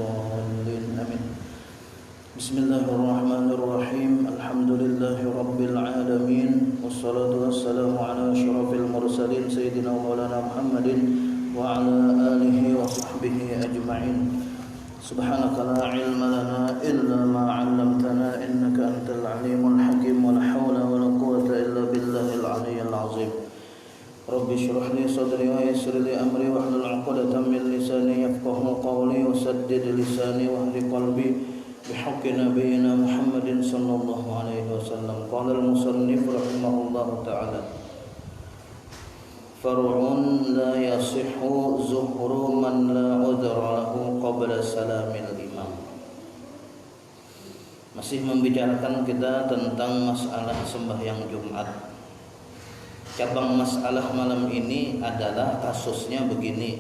الضالين آمين. بسم الله الرحمن الرحيم. الحمد لله رب العالمين والصلاة والسلام على أشرف المرسلين سيدنا مولانا محمد وعلى آله وصحبه أجمعين. سبحانك لا علم لنا إلا ما علمتنا إنك أنت العليم الحكيم ولا حول ولا قوة إلا بالله العلي العظيم. رب اشرح لي صدري ويسر لي أمري واحلل عقدة من لساني يفقهوا قولي وسدد لساني واهد قلبي بحق نبينا محمد صلى الله عليه وسلم. قال المصنف رحمه الله تعالى: فرع لا يصح ظهر من لا عذر له قبل سلام الإمام. Masih membicarakan kita tentang masalah sembahyang Jumat. Cabang masalah malam ini adalah kasusnya begini.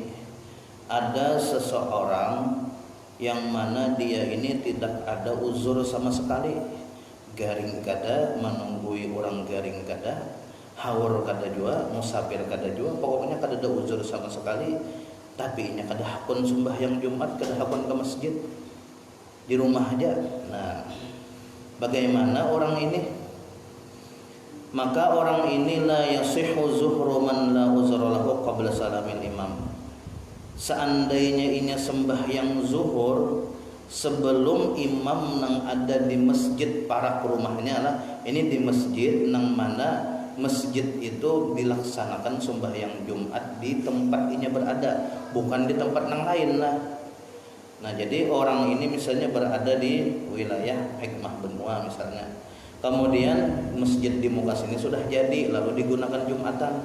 Ada seseorang yang mana dia ini tidak ada uzur sama sekali. Garing kada, menunggui orang garing kada, hawar kada jua, musafir kada jua, pokoknya kada ada uzur sama sekali. Tapi nya kada hakun sembahyang Jumat, kada hakun ke masjid, di rumah aja. Nah, bagaimana orang ini? Maka orang ini la yasihhu zuhru man la uzra lahu qabla salamil imam. Seandainya inya sembahyang zuhur sebelum imam nang ada di masjid para ke rumahnya lah. Ini di masjid nang mana masjid itu dilaksanakan sembahyang Jumat di tempat inya berada, bukan di tempat nang lain lah. Nah, jadi orang ini misalnya berada di wilayah Hikmah Benua misalnya. Kemudian masjid di muka sini sudah jadi, lalu digunakan Jumatan.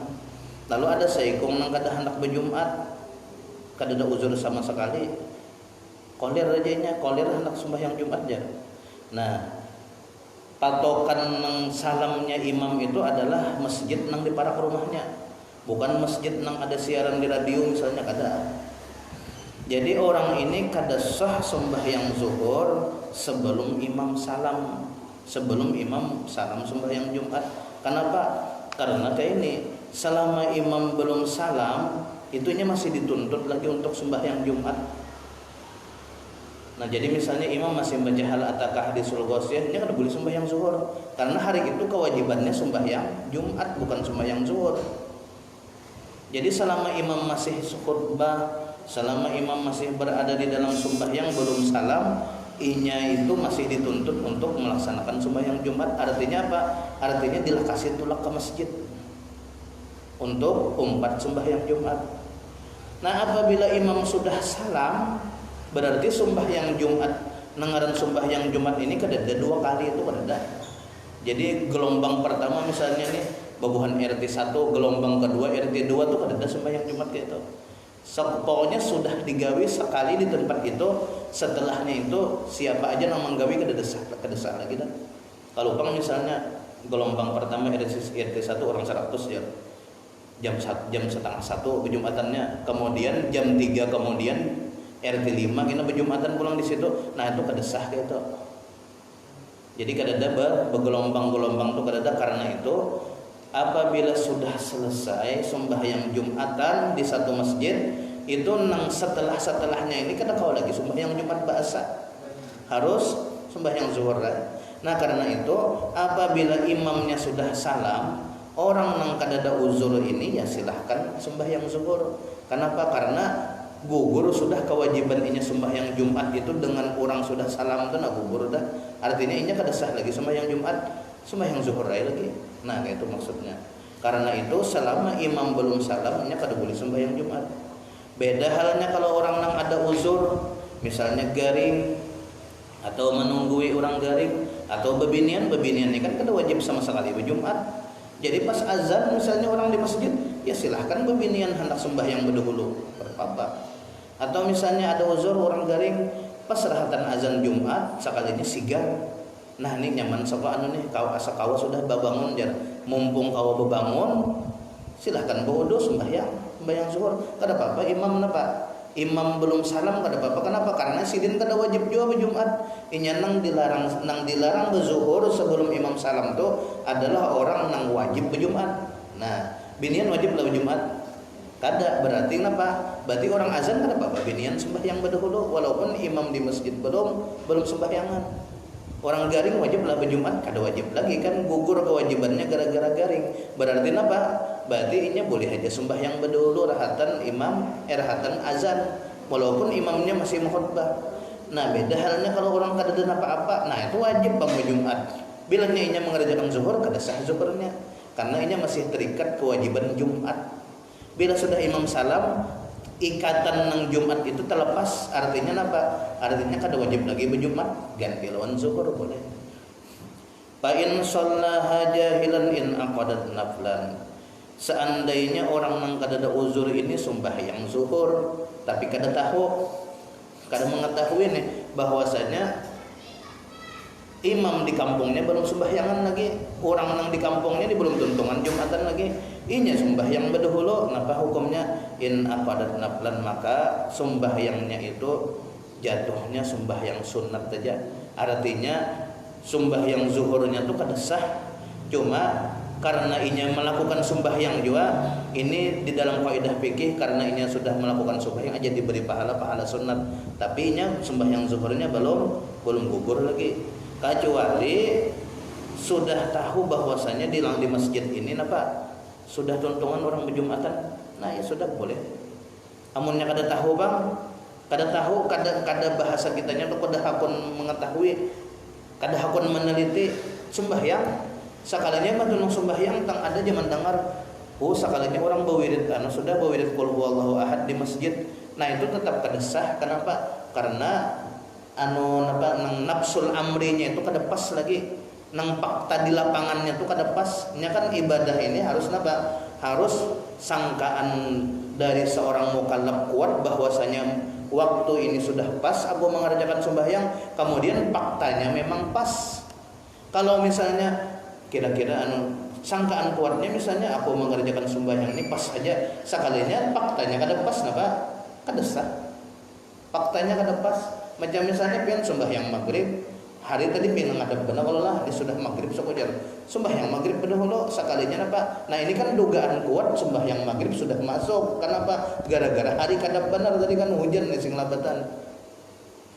Lalu ada seikung nang kada hendak berjumat, kada ada uzur sama sekali. Kolir rajanya, kolir hendak sembahyang Jumat aja. Nah, patokan nang salamnya imam itu adalah masjid nang di para rumahnya, bukan masjid nang ada siaran di radio misalnya, kada. Jadi orang ini kada sah sembahyang zuhur sebelum imam salam. Sebelum imam salam sembahyang Jumat. Kenapa? Karena kayak ini, selama imam belum salam, itunya masih dituntut lagi untuk sembahyang Jumat. Nah, jadi misalnya imam masih baca hal atakah di sulgosiyah, dia kan boleh sembahyang zuhur. Karena hari itu kewajibannya sembahyang Jumat, bukan sembahyang zuhur. Jadi selama imam masih khutbah, selama imam masih berada di dalam sembahyang belum salam, inya itu masih dituntut untuk melaksanakan sembahyang Jumat. Artinya apa? Artinya dilakasi tulak ke masjid untuk umpat sembahyang Jumat. Nah, apabila imam sudah salam, berarti sembahyang Jumat, nengaran sembahyang Jumat ini kadada dua kali itu kadada. Jadi gelombang pertama misalnya nih babuhan RT 1, gelombang kedua RT 2 tuh kadada sembahyang Jumat gitu. Pokoknya sudah digawe sekali di tempat itu, setelahnya itu siapa aja yang menggawe kedesah lagi dah. Kalau bang misalnya gelombang pertama RT 1 orang 100 ya, jam setengah 1 berjumatannya, kemudian jam 3 kemudian RT 5 kita berjumatan pulang di situ. Nah, itu kedesah gitu. Jadi kadada bergelombang-gelombang tuh kadada. Karena itu apabila sudah selesai sembahyang Jumatan di satu masjid, itu nang setelahnya ini kada kau lagi sembahyang Jumat bahasa, harus sembahyang zuhur. Nah, karena itu apabila imamnya sudah salam, orang nang kada ada uzur ini ya silahkan sembahyang zuhur. Kenapa? Karena gugur sudah kewajiban inya sembahyang Jumat itu dengan orang sudah salam itu nah gugur dah. Artinya inya kada sah lagi sembahyang Jumat, sembahyang zuhur lagi. Nah, kayak itu maksudnya. Karena itu selama imam belum salam, inya kada boleh sembahyang Jumat. Beda halnya kalau orang nang ada uzur, misalnya garing atau menunggui orang garing atau bebinian ini kan kada wajib sama sekali berjumat. Jadi pas azan misalnya orang di masjid, ya silahkan bebinian hendak sembahyang berdahulu berpapa. Atau misalnya ada uzur orang garing pas rahatan azan Jumat sekalinya sigar. Nah, ini nyaman sapa anu nih kau asa kau sudah babangun jar. Mumpung kau bebangun, silahkan berwudu sembahyang zuhur. Kada apa-apa imam napa? Imam belum salam kada apa-apa. Kenapa? Karena sidin kada wajib jua berjumat. Inya nang dilarang berzuhur sebelum imam salam tu adalah orang nang wajib berjumat. Nah, binian wajib lah berjumat. Kada berarti napa? Berarti orang azan kada apa binian sembahyang berdahulu walaupun imam di masjid belum sembahyangan. Orang garing wajib lah berjumat, kada wajib lagi kan gugur kewajibannya gara-gara garing. Berarti apa? Berarti ini boleh aja sembahyang berdahulu rahatan rahatan azan walaupun imamnya masih khutbah. Nah, beda halnya kalau orang kada ada apa-apa. Nah, itu wajib bang berjumat. Bila inya mengerjakan zuhur kada sah zuhurnya karena inya masih terikat kewajiban Jumat. Bila sudah imam salam, ikatan nang Jumat itu terlepas, artinya apa? Artinya kada wajib lagi berjumat, ganti lawan zuhur boleh. Fa in shallaha jahilan in aqadat naflan. Seandainya orang nang kada ada uzur ini sembahyang zuhur tapi kada tahu, kada mengetahui nih bahwasanya imam di kampungnya belum sembahyangan lagi, orang nang di kampungnya di belum tuntungan Jumatan lagi. Inya sembahyang berdahulu, napa hukumnya? In aqadat naflan, maka sembahyangnya itu jatuhnya sembahyang sunat saja. Artinya sembahyang zuhurnya itu kada sah. Cuma karena inya melakukan sembahyang juga, ini di dalam kaidah fikih karena inya sudah melakukan sembahyang aja diberi pahala sunat. Tapi inya sembahyang zuhurnya belum gugur lagi. Kecuali sudah tahu bahwasanya di masjid ini napa sudah tuntungan orang berjumatan, nah ya sudah boleh. Amunnya kada tahu bang, kada bahasa kitanya tuh kada hakun mengetahui, kada hakun meneliti sembahyang. Sakalinya mah tunung sembahyang tang ada zaman dengar, sakalinya orang bawirid sudah bawirid qul huwallahu ahad di masjid. Nah itu tetap kada sah. Kenapa? Karena nafsul amrinya itu kada pas lagi, nang fakta di lapangannya itu kada pas. Nya kan ibadah ini harus napa? Harus sangkaan dari seorang mukallaf kuat bahwasanya waktu ini sudah pas aku mengerjakan sembahyang, kemudian faktanya memang pas. Kalau misalnya kira-kira sangkaan kuatnya misalnya aku mengerjakan sembahyang ini pas aja, sekalinya faktanya kada pas napa? Kada sah. Faktanya kada pas. Macam misalnya pian sembahyang maghrib, hari tadi pian ngadap benar kalau lah sudah maghrib sekojar sembahyang maghrib berdahulu sekalinya apa? Nah ini kan dugaan kuat sembahyang maghrib sudah masuk. Kenapa? Gara-gara hari kadap benar tadi kan hujan nih sing labatan.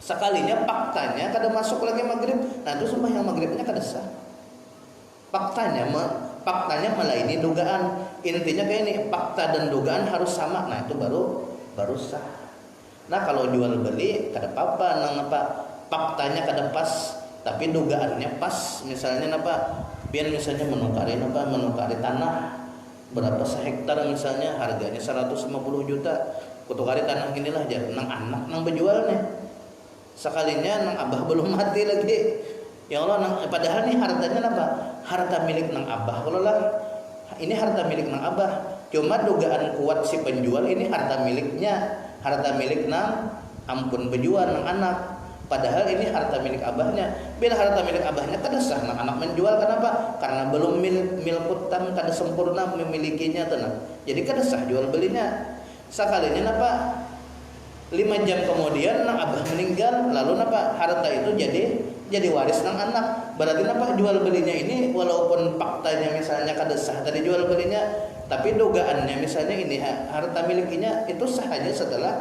Sekalinya faktanya kada masuk lagi maghrib, nah itu sembahyang maghribnya kada sah. Faktanya malah ini dugaan. Intinya kayak ini, fakta dan dugaan harus sama. Nah itu baru sah. Nah kalau jual beli kada apa-apa, nang apa faktanya kada pas tapi dugaannya pas. Misalnya apa? Biar misalnya menukari tanah berapa sehektar misalnya harganya 150 juta. Kutukari tanah inilah aja nang anak nang berjualnya. Sekalinya nang abah belum mati lagi. Ya Allah padahal nih hartanya apa? Harta milik nang abah. Kalau lah ini harta milik nang abah. Cuma dugaan kuat si penjual ini harta miliknya. Harta milik nang ampun berjual nang anak, padahal ini harta milik abahnya. Bila harta milik abahnya kada sah nang anak menjual, kenapa? Karena belum milkutan kada sempurna memilikinya tenang. Jadi kada sah jual belinya. Sekalinya napa 5 jam kemudian nang abah meninggal, lalu napa harta itu jadi waris nang anak. Berarti napa jual belinya ini walaupun faktanya misalnya kada sah tadi jual belinya, tapi dugaannya misalnya ini harta miliknya itu sah aja setelah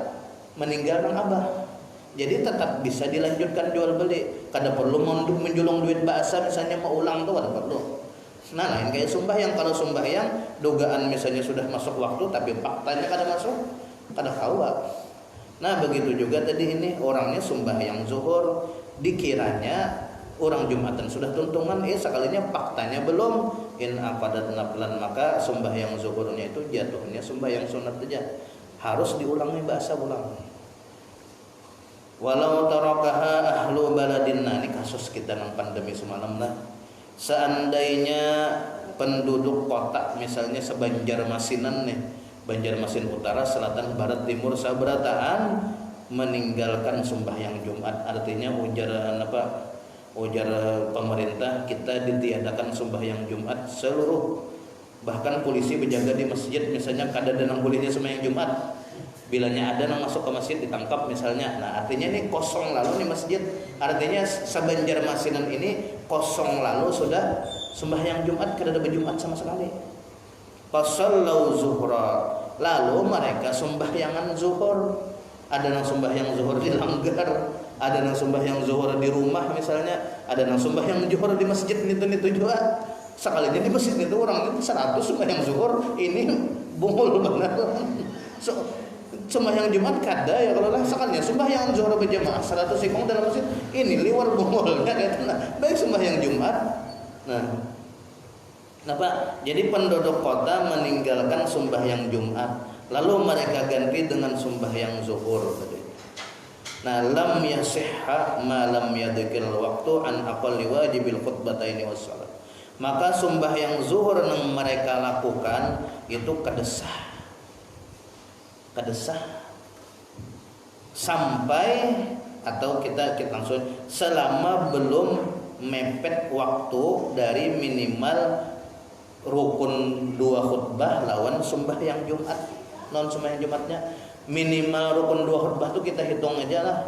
meninggal nang abah. Jadi tetap bisa dilanjutkan jual beli. Kada perlu menjulung duit bahasa misalnya mau ulang tuh kada perlu. Nah lain kayak sembahyang. Kalau sembahyang dugaan misalnya sudah masuk waktu tapi faktanya kada masuk, kada kawa. Nah begitu juga tadi ini orangnya sembahyang zuhur, dikiranya orang Jumatan sudah tuntungan, sekalinya faktanya belum. In aqadat naflan, maka sembahyang zuhurnya itu jatuhnya sembahyang sunat saja, harus diulangi bahasa ulang. Walau tarakaha ahlu baladin, nah ini kasus kita nang pandemi semalam lah. Seandainya penduduk kota misalnya sebanjarmasinan nih, Banjarmasin Utara, Selatan, Barat, Timur, sabarataan meninggalkan sembahyang Jumat, artinya ujar pemerintah kita ditiadakan sembahyang Jumat seluruh, bahkan polisi berjaga di masjid misalnya kada ada nang bolehnya sembahyang Jumat, bilanya ada nang masuk ke masjid ditangkap misalnya. Nah artinya ini kosong lalu nih masjid, artinya sebanjarmasinan ini kosong lalu sudah sembahyang Jumat, kada ada berjumat sama sekali. Fasallau zuhra, Lalu mereka sembahyangan zuhur. Ada yang sembahyang zuhur di langgar, ada yang sembahyang zuhur di rumah misalnya, ada yang sembahyang zuhur di masjid itu juga. Sekalinya di masjid itu orang itu 100 sembahyang zuhur, ini bungul benar. So, sembahyang Jumat kada ya kalau lah sekalinya sembahyang zuhur berjamaah 100 ikong dalam masjid, ini liwar bungulnya gitu. Nah, baik sembahyang Jumat. Nah, kenapa? Jadi penduduk kota meninggalkan sembahyang Jumat, lalu mereka ganti dengan sembahyang zuhur tadi. Nah, lam yasihha ma lam yadhkil waktu an aqalli wajibil khutbataini was salat. Maka sembahyang zuhur yang mereka lakukan itu kadesah sampai atau kita langsung selama belum mepet waktu dari minimal rukun 2 khutbah lawan sembahyang Jumat. Non sembahyang Jumatnya minimal rukun 2 khutbah tuh kita hitung aja lah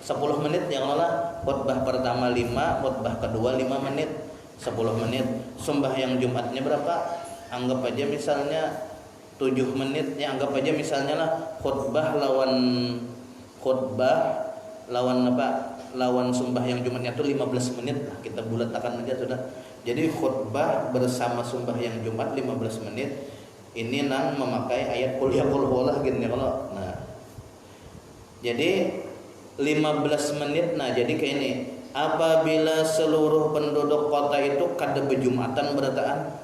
10 menit ya lah. Khutbah pertama 5, khutbah kedua 5 menit, 10 menit. Sembahyang Jumatnya berapa? Anggap aja misalnya 7 menit ya, anggap aja misalnya lah khutbah lawan apa? Lawan sembahyang Jumatnya itu 15 menit lah, kita bulatkan aja sudah. Jadi khutbah bersama sembahyang Jumat 15 menit. Ini nang memakai ayat qul ya qul huwallah gitu ya kalau. Nah. Jadi 15 menit. Nah, jadi kayak ini. Apabila seluruh penduduk kota itu kada berjumatan berataan,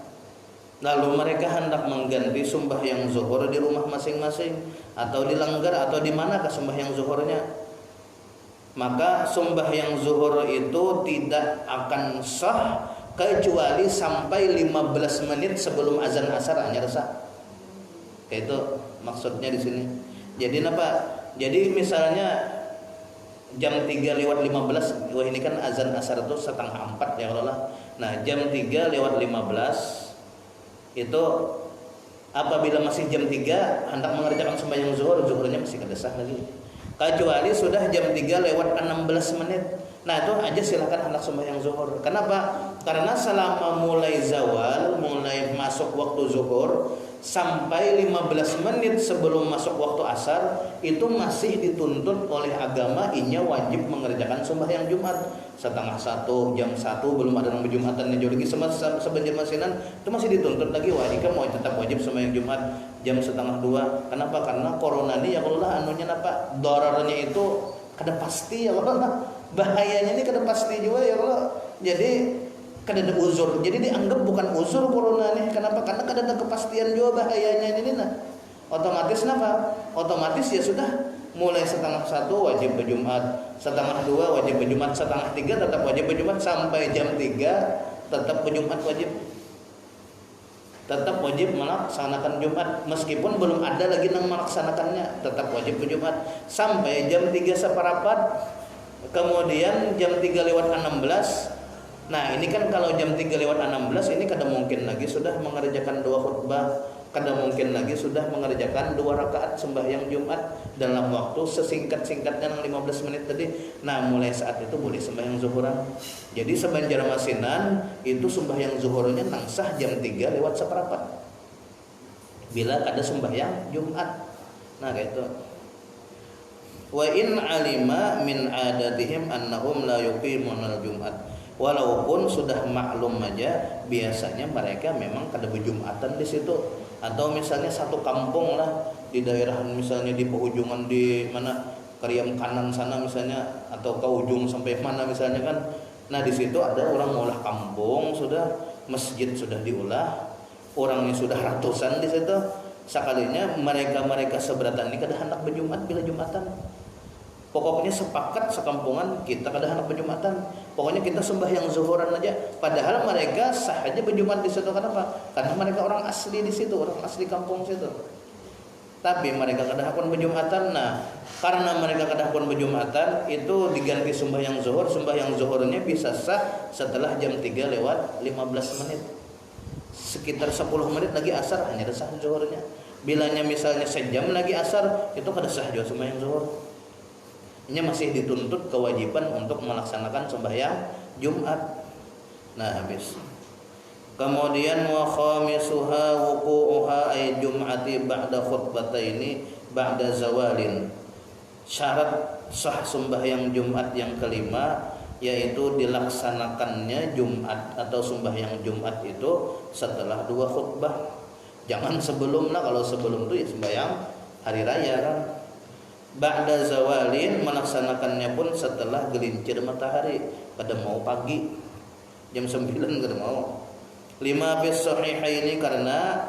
lalu mereka hendak mengganti sembahyang zuhur di rumah masing-masing atau di langgar atau di mana ke sembahyang zuhurnya, maka sembahyang zuhur itu tidak akan sah kecuali sampai 15 menit sebelum azan asar hanya resah. Kayak itu maksudnya di sini. Jadi apa? Jadi misalnya jam 3:15, wah ini kan azan asar itu 3:30 ya kalau lah. Nah, jam 3:15 itu apabila masih jam 3 hendak mengerjakan sembahyang zuhurnya masih kada sah lagi. Kecuali sudah jam 3:16 menit. Nah, itu aja silakan hendak sembahyang zuhur. Kenapa? Karena selama mulai zawal, mulai masuk waktu zuhur sampai 15 menit sebelum masuk waktu asar itu masih dituntut oleh agama inya wajib mengerjakan sembahyang Jumat. 12:30, jam 1 belum ada yang berjumatan jauh lagi sebentar masinan itu masih dituntut lagi wajib mau tetap wajib sembahyang Jumat jam 1:30. Kenapa? Karena corona ini ya kalau lah anunya apa? Dorarnya itu kada pasti ya kalau lah. Bahayanya ini kada pasti juga ya kalau. Jadi kada ada uzur. Jadi dianggap bukan uzur corona nih. Kenapa? Karena kada ada kepastian juga bahayanya ini nah. Otomatis kenapa? Otomatis ya sudah mulai 1:30 wajib berjumat, 1:30 wajib berjumat, 2:30 tetap wajib berjumat sampai jam 3 tetap berjumat wajib. Tetap wajib melaksanakan Jumat meskipun belum ada lagi yang melaksanakannya, tetap wajib berjumat sampai jam 3:15. Kemudian jam 3:16. Nah, ini kan kalau jam 3:16 ini kada mungkin lagi sudah mengerjakan 2 khutbah, kada mungkin lagi sudah mengerjakan 2 rakaat sembahyang Jumat dalam waktu sesingkat-singkatnya yang 15 menit tadi. Nah, mulai saat itu boleh sembahyang zuhuran. Jadi Banjarmasinan itu sembahyang zuhurnya nang sah jam 3:15 bila kada sembahyang Jumat. Nah, kayak itu. Wa in alima min adatihim annahum la yuqimuna al-jum'at. Walaupun sudah maklum aja biasanya mereka memang kada berjumatan di situ. Atau misalnya satu kampung lah di daerah misalnya di penghujungan di mana Kariam kanan sana misalnya atau ke ujung sampai mana misalnya kan. Nah, di situ ada orang ngolah kampung sudah, masjid sudah diulah, orangnya sudah ratusan di situ. Sekalinya mereka seberatan ini kada hendak berjumat bila Jumatan. Pokoknya sepakat sekampungan kita kada hendak berjumatan. Pokoknya kita sembahyang zuhuran aja. Padahal mereka sah aja berjumat di situ. Kenapa? Karena mereka orang asli di situ, orang asli kampung situ. Tapi mereka kada hakun berjumatan. Nah, karena mereka kada hakun berjumatan, itu diganti sembahyang zuhur. Sembahyang zuhurnya bisa sah setelah jam 3:15 menit. Sekitar 10 menit lagi asar hanya ada sah zuhurnya. Bilanya misalnya sejam lagi asar, itu kada sah juga sembahyang zuhur. Ini masih dituntut kewajiban untuk melaksanakan sembahyang Jumat. Nah, habis. Kemudian wa khamisuha wuqu'uha ay jum'ati ba'da khutbataini ba'da zawalin. Syarat sah sembahyang Jumat yang kelima yaitu dilaksanakannya Jumat atau sembahyang Jumat itu setelah 2 khutbah. Jangan sebelum, nah kalau sebelum itu ya sembahyang hari raya kan. Ba'da zawalin, melaksanakannya pun setelah gelincir matahari, kada mau pagi jam 9 kada mau. 5 bis sahihaini, karena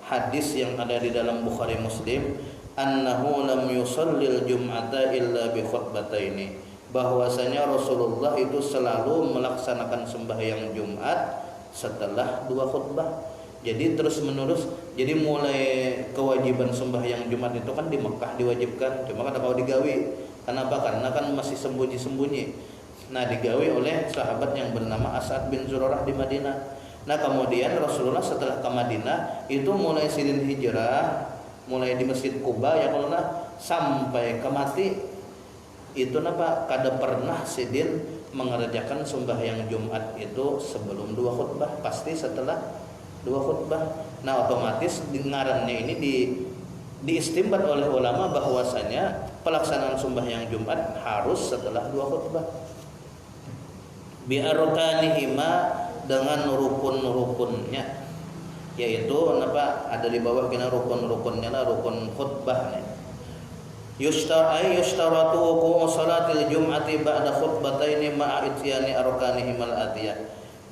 hadis yang ada di dalam Bukhari Muslim, annahu lam yusallil jum'ata illa bi khutbataini, bahwasanya Rasulullah itu selalu melaksanakan sembahyang Jumat setelah 2 khutbah. Jadi terus menerus, jadi mulai kewajiban sembahyang Jumat itu kan di Mekah diwajibkan, cuma kan kalau digawi. Kenapa? Karena kan masih sembunyi-sembunyi. Nah, digawi oleh sahabat yang bernama As'ad bin Zurarah di Madinah. Nah, kemudian Rasulullah setelah ke Madinah itu mulai sidin hijrah, mulai di Masjid Kuba ya kalau sampai ke mati itu napa kada pernah sidin mengerjakan sembahyang Jumat itu sebelum 2 khutbah, pasti setelah 2 khutbah. Nah, otomatis ngarannya ini diistimbat oleh ulama bahwasanya pelaksanaan sembahyang Jumat harus setelah 2 khutbah. Bi arkanihima, dengan rukun-rukunnya, yaitu apa ada di bawah kena rukun-rukunnya lah, rukun khutbah nih. Yushtaratu wuqu'u salatil jum'ati ba'da khutbataini ma'a ityani arkanihimal atiyah,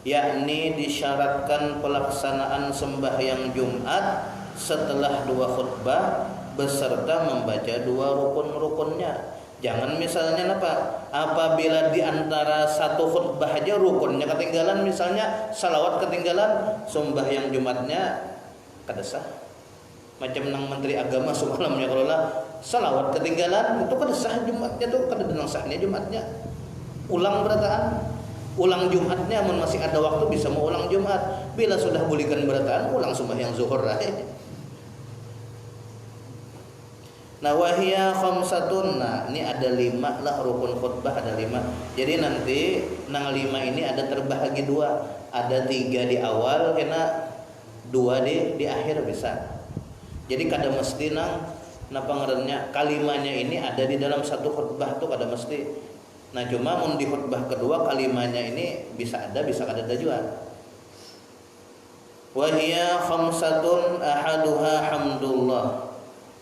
yakni disyaratkan pelaksanaan sembahyang Jumat setelah 2 khutbah beserta membaca 2 rukun-rukunnya. Jangan misalnya apabila di antara 1 khutbah aja rukunnya ketinggalan, misalnya salawat ketinggalan, sembahyang Jumatnya kada sah. Macam nang menteri agama semalamnya kalau salawat ketinggalan itu kada sah Jumatnya tuh, kada denang sahnya Jumatnya. Ulang berataan, ulang Jumatnya, mun masih ada waktu bisa mau ulang Jumat. Bila sudah bulikan berataan, ulang sembahyang zuhur aja. Nah, wahia khamsatun. Nah, ini ada 5 lah rukun khutbah, ada 5. Jadi nanti nang 5 ini ada terbahagi 2. Ada 3 di awal, kena 2 di akhir bisa. Jadi kada mesti napa ngarannya kalimanya ini ada di dalam 1 khutbah tuh kada mesti. Nah, cuma mun di khutbah kedua kalimanya ini bisa ada, bisa kada ada juga. Wahia khamsatun ahaduha hamdulillah.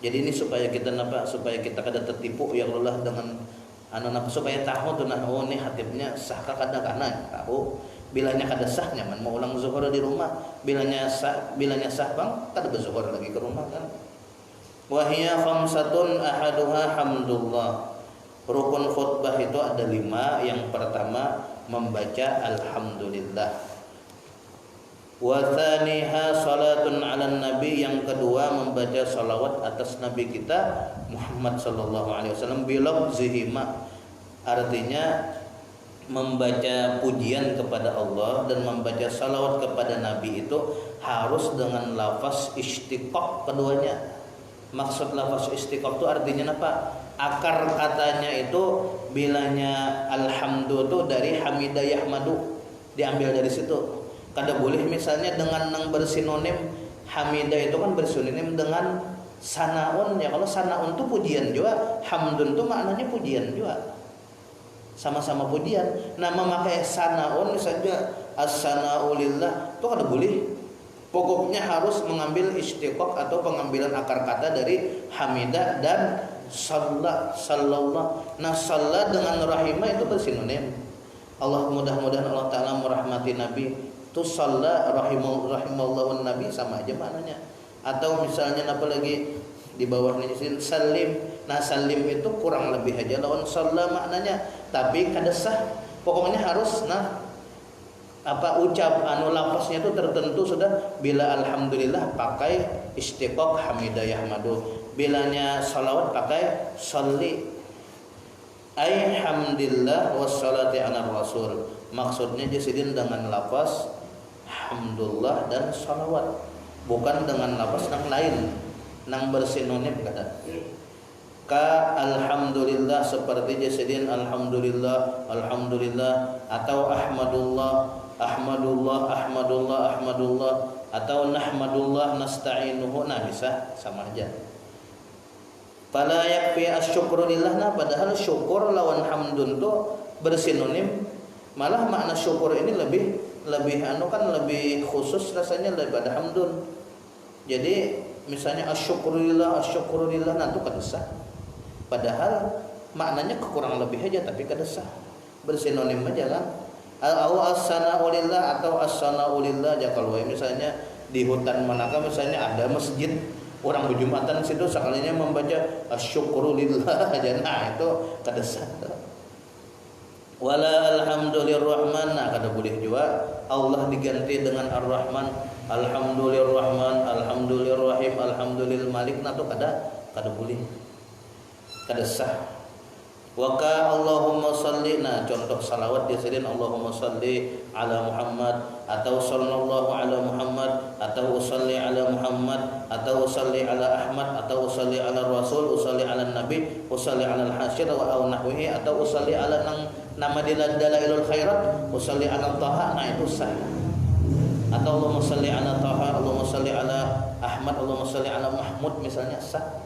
Jadi ini supaya kita supaya kita kada tertipu ya Allah dengan anak-anak, supaya tahu tuh oh nih hatibnya sah kada kana tahu. Bilanya kada sah nyaman mau ulang zuhur di rumah, bilanya sah bang kada berzuhur lagi ke rumah kan. Wa hiya khamsatun ahaduha hamdulillah. Rukun khutbah itu ada 5. Yang pertama membaca alhamdulillah. Wa tsaniha salatun 'alan nabi, yang kedua membaca salawat atas nabi kita Muhammad sallallahu alaihi wasallam bilafzihima, artinya membaca pujian kepada Allah dan membaca salawat kepada nabi itu harus dengan lafaz istiqaq keduanya. Maksud lafaz istiqaq itu artinya apa? Akar katanya itu bilanya alhamdu itu dari hamida yahmadu, diambil dari situ. Kada boleh misalnya dengan nang bersinonim hamida itu kan bersinonim dengan sanaun ya. Kalau sanaun itu pujian juga, hamdun itu maknanya pujian juga, sama-sama pujian. Nah, memakai sanaun saja as-sana'u lillah itu kada boleh. Pokoknya harus mengambil istiqaq atau pengambilan akar kata dari hamida dan sallallahu. Nah, salla dengan rahimah itu bersinonim. Allah, mudah-mudahan Allah Ta'ala merahmati Nabi, tu salla rahimallahu nabi, sama aja maknanya. Atau misalnya apa lagi di bawahnya sin salim. Nah, salim itu kurang lebih aja lawan salla maknanya, tapi kada sah. Pokoknya harus ucap lafaznya itu tertentu sudah. Bila alhamdulillah pakai istiqaq hamidah yahmadu, bilanya salawat pakai sholli ay hamdillah wassalati ala rasul. Maksudnya jasidin dengan lafaz hamdulillah dan salawat, bukan dengan lafaz yang lain nang bersinonim kada. ka alhamdulillah seperti jasidin alhamdulillah alhamdulillah, atau ahmadullah ahmadullah ahmadullah ahmadullah, atau nahmadullah nasta'inuhu. Nah bisa sama aja. Fala yakfi asyukru lillah. Nah padahal syukur lawan hamdun tuh bersinonim, malah makna syukur ini lebih lebih khusus rasanya daripada hamdun. Jadi misalnya asyukrulillah nah itu kadesah. Padahal maknanya kekurang lebih aja tapi kadesah. Bersinonim aja kan. Au as-sana'ulillah atau as-sana'ulillah aja kalau misalnya di hutan manakah misalnya ada masjid orang berjumatan situ sekalinya membaca asyukrulillah aja, nah itu kadesah. Wala alhamdulillahirrahman, nah kada boleh juga Allah diganti dengan ar-rahman, alhamdulillahirrahman, alhamdulillahirrahim, alhamdulillahil-malik, nah itu kada boleh, kada sah. Waka Allahumma salli, nah contoh salawat dia sendiri Allahumma salli ala Muhammad, atau sallallahu ala Muhammad, atau usalli ala Muhammad, atau usalli ala Ahmad, atau usalli ala Rasul, usalli ala Nabi, usalli ala al-hasyir wa au nahwihi, atau usalli ala nama dalailul khairat, usalli ala Taha, nah itu sah. Atau Allahumma salli ala Taha, Allahumma salli ala Ahmad, Allahumma salli ala Mahmud misalnya sah.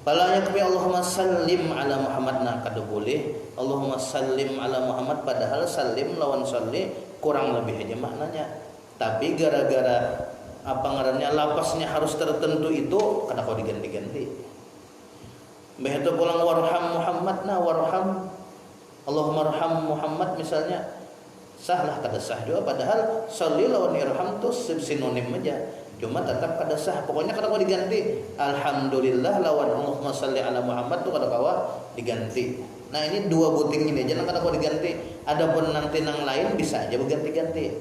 Fala yakfi Allahumma sallim ala Muhammad, nah kada boleh Allahumma sallim ala Muhammad, padahal salim lawan salli kurang lebih aja maknanya. Tapi gara-gara apa ngarannya lafaznya harus tertentu itu kada kau diganti-ganti. Mbah itu pulang warham Muhammad, nah warham Allahumma arham Muhammad misalnya sahlah kada sah juga, padahal salli lawan irham tuh sinonim aja. Cuma tetap kada sah, pokoknya kada kau diganti. Alhamdulillah lawan Allahumma salli ala Muhammad tuh kada kau diganti. Nah ini dua buting ini aja kada kau diganti. Adapun nanti nang lain bisa aja berganti-ganti.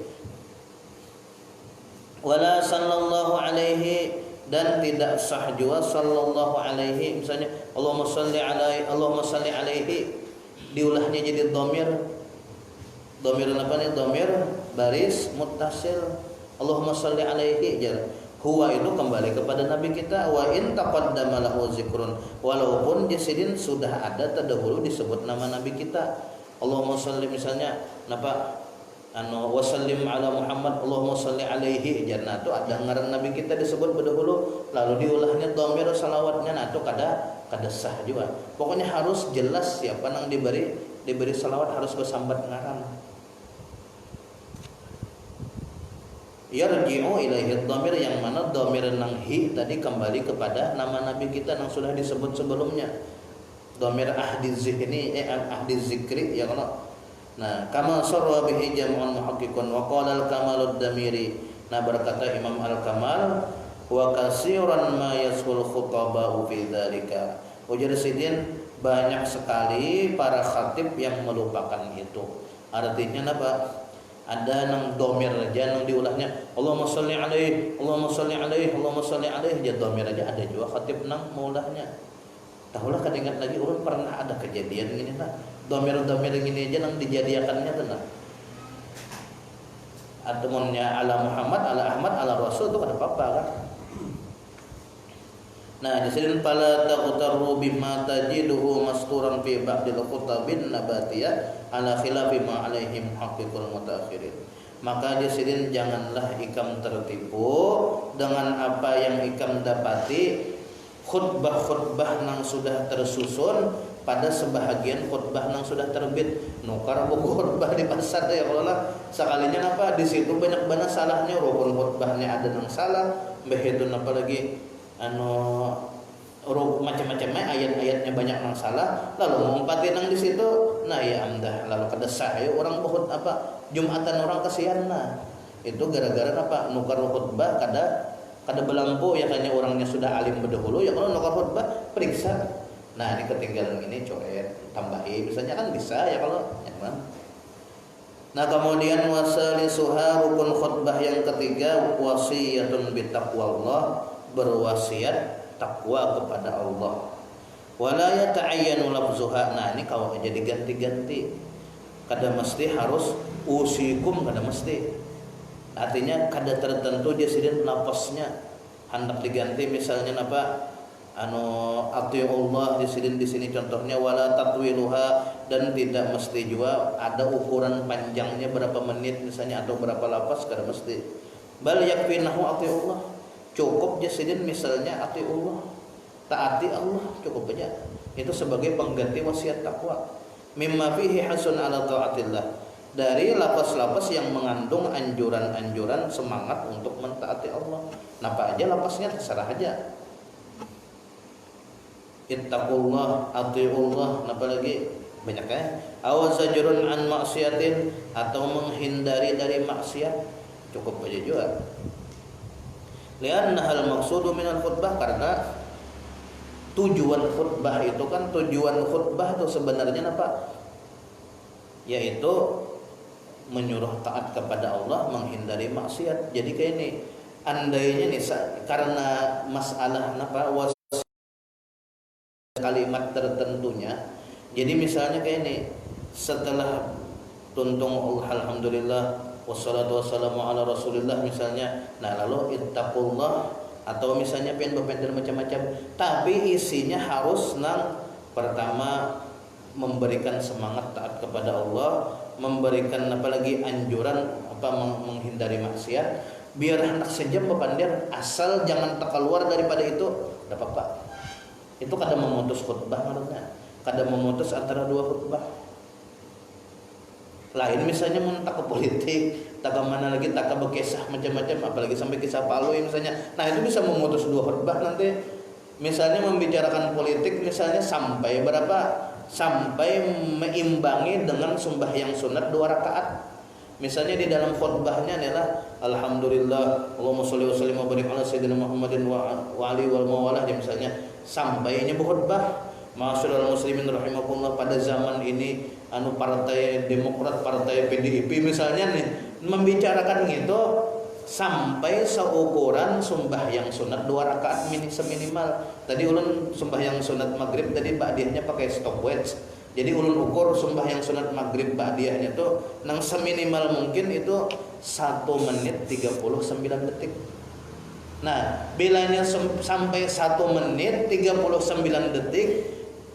Wala sallallahu alaihi, dan tidak sah juga sallallahu alaihi, misalnya Allahumma salli alaihi diulahnya jadi dhamir apa nih, dhamir baris muttasil. Allahumma salli alaihi jar. Huwa itu kembali kepada Nabi kita. Wa in taqaddama lahu zikrun, walaupun jasidin sudah ada terdahulu disebut nama Nabi kita. Allahumma salli misalnya napa wa sallim ala Muhammad, Allahumma salli alaihi jar. Nah itu ada ngaran Nabi kita disebut berdahulu lalu diulahnya dhamir salawatnya, nah itu kada sah juga. Pokoknya harus jelas siapa nang diberi salawat, harus bersambat ngaran. Yarji'u ilaihi dhamir, yang mana dhamir nang hi tadi kembali kepada nama Nabi kita yang sudah disebut sebelumnya. Dhamir ahdi zikri ahdi zikri ya kalau. Nah, kama sarwa bihi jam'un muhaqqiqun wa qala al-kamalud damiri. Nah, berkata Imam Al-Kamal wa kasiran ma yasul khutaba'u fi dzalika. Ujar sidin banyak sekali para khatib yang melupakan itu. Artinya apa? Ada nang domir aja nang diulahnya Allahumma sholli alaihi Allahumma sholli alaihi Allahumma sholli alaihi, dia domir aja. Ada juga khatib nang maulahnya. Tahulah kada ingat lagi orang pernah ada kejadian gini nah. Domir gini aja nang dijadiakannya tenang. Atamunnya ala Muhammad, ala Ahmad, ala Rasul itu kada apa-apa kan. Nah, di sini fala taqtaru bima tajiduhu masturan fi ba'dil khutabin nabatiyah ala khilafi ma alaihim haqiqul mutaakhirin. Maka di sini janganlah ikam tertipu dengan apa yang ikam dapati khutbah-khutbah nang sudah tersusun pada sebahagian khutbah nang sudah terbit. Nukar buku khutbah di pasar ya kalau lah sekalinya apa di situ banyak banget salahnya, rukun khutbahnya ada nang salah, begitu apa lagi macam-macam ayat-ayatnya banyak nang salah, lalu mengumpati nang di situ, nah ya amdah lalu kada sah ya orang buhut apa jumatan orang kasihan, nah itu gara-gara apa nukar khutbah kada belampu ya, kayaknya orangnya sudah alim berdahulu ya, kalau nukar khutbah periksa, nah ini ketinggalan ini coret tambahi misalnya kan bisa ya kalau nyaman. Nah kemudian wasalisuha, rukun khutbah yang ketiga, wasiyatun bitaqwallah, berwasiat takwa kepada Allah. Wala yata'ayyanu lafzuha, nah ini kalau jadi ganti-ganti, kada mesti harus usikum, kada mesti. Artinya kada tertentu dia sidin lafaznya hendak diganti, misalnya apa atiullah di sini contohnya, wala tatwiluha, dan tidak mesti juga ada ukuran panjangnya berapa menit misalnya atau berapa lafaz, kada mesti. Bal yakfinahu atiullah, cukup jasidin misalnya atiullah, taati Allah, cukup aja. Itu sebagai pengganti wasiat takwa. Mimma fihi hasun ala taatillah, dari lafaz-lafaz yang mengandung anjuran-anjuran semangat untuk mentaati Allah. Napa aja lafaznya terserah aja. Ittaqullah, atiullah, napa lagi? Banyak ya. Aw zajrun an maksiatin, atau menghindari dari maksiat, cukup aja juga. Lianna hal maqsudu minal khutbah, karena tujuan khutbah itu kan, tujuan khutbah itu sebenarnya apa? Yaitu menyuruh taat kepada Allah, menghindari maksiat. Jadi kayak ini, andainya nih karena masalah apa kalimat tertentunya. Jadi misalnya kayak ini, setelah tuntung alhamdulillah wassalatu wassalamu ala rasulillah misalnya, nah lalu ittaqullah, atau misalnya pengen macam-macam, tapi isinya harus pertama memberikan semangat taat kepada Allah, memberikan apalagi anjuran menghindari maksiat, biar hendak sejam bepandir, asal jangan keluar daripada itu, tidak apa-apa. Itu kada memutus khutbah maksudnya, kada memutus antara dua khutbah. Lain misalnya mentak ke politik, tak ke mana lagi, tak ke berkisah macam-macam, apalagi sampai kisah Palu misalnya. Nah itu bisa memutus dua khutbah nanti. Misalnya membicarakan politik misalnya sampai berapa? Sampai meimbangi dengan sembahyang sunat 2 rakaat. Misalnya di dalam khutbahnya adalah alhamdulillah Allahumma sholli wa sallim wa barik ala sayyidina Muhammadin wa ali wal mawalah, misalnya sampainya berkhutbah. Masyaallah muslimin rahimakumullah, pada zaman ini partai Demokrat, partai PDIP misalnya nih, membicarakan gitu sampai seukuran sembahyang sunat 2 rakaat seminimal. Tadi ulun sembahyang sunat maghrib tadi ba'diyahnya pakai stopwatch. Jadi ulun ukur sembahyang sunat maghrib ba'diyahnya tuh nang seminimal mungkin itu 1 menit 39 detik. Nah, bilanya sampai 1 menit 39 detik,